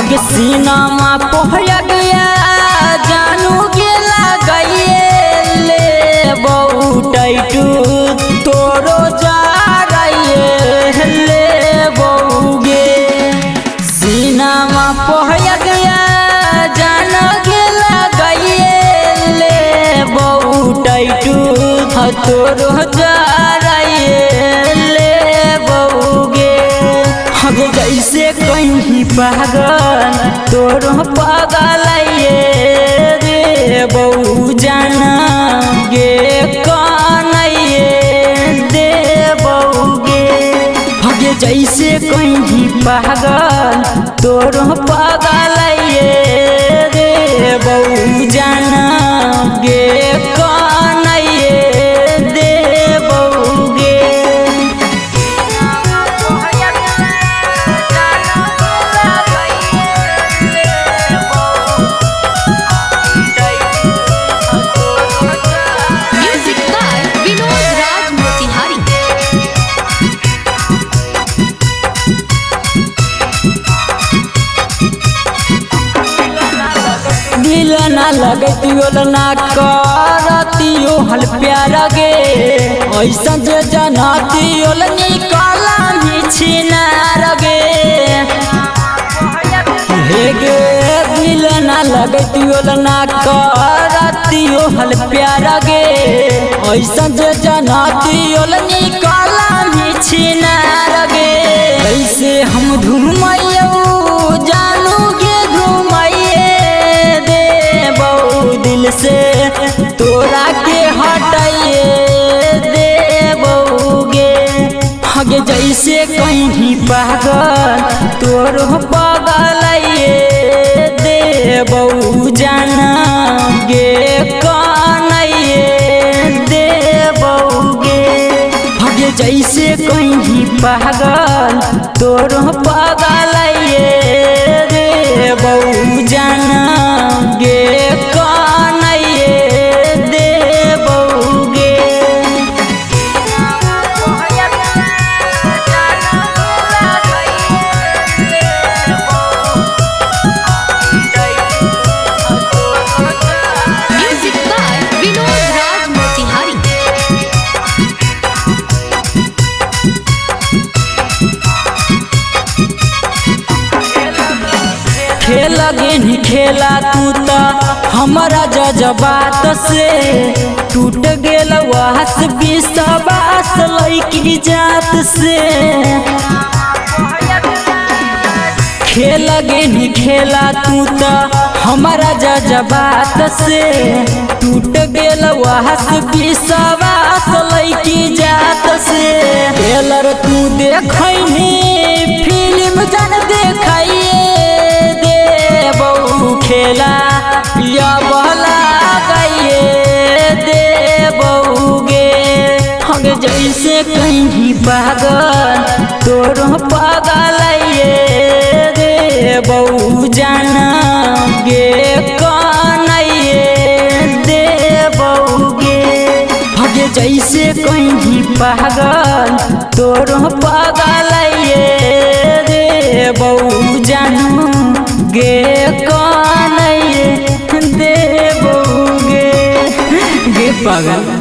हगे सीनामा पोहया गया जानू गेला गइए ले बहु टाइटू तोरो जा रही ले बहु गे सीनामा पोहया गया जाना गेला गइए ले बहु टाइटू तोरो जा रही ले बहु गे हगे जैसे कहीं पागल तोरो पागल रे बहु जाना गे कौन दे बहु गे हगे जैसे कहीं पागल तोरो पागल रे बहु जाना गे कौन दे बहु गे ना लगतियो ना करतियो हल प्यार गे ऐसा जे जनातियो निकाला मिछिना गे हे गे दिल ना लगतियो ना करतियो हल प्यार गे ऐसा जे जनातियो निकाला मिछिना गे ऐसे हम घूमैयो जानू गे दिल से तोरा के हटाइए दे बहुगे हगे जैसे कहीं पागल तोरो पागल दे बहु जाना गे कौन दे बहुगे हगे जैसे कहीं पागल तोरो पागल रे बहु जाना गे खेला गे नहीं खेला तू तो हमारा जज्बात से टूट गेल वास विश्वास लड़की जात से खेला गे नहीं खेला तू तो हमारा जज्बात से टूट गेल वास विश्वास लड़की जात से टेलर तू देखनी फिल्म जान देखाइए खेला या बहला गइए दे बहुगे हगे जैसे कहीं पागल तोरो पागल रे बहु जाना गे कौन दे बहुगे हगे जैसे कहीं पागल तोरो पागल रे बहु जानू गे कौन दे बहुगे गे पागल।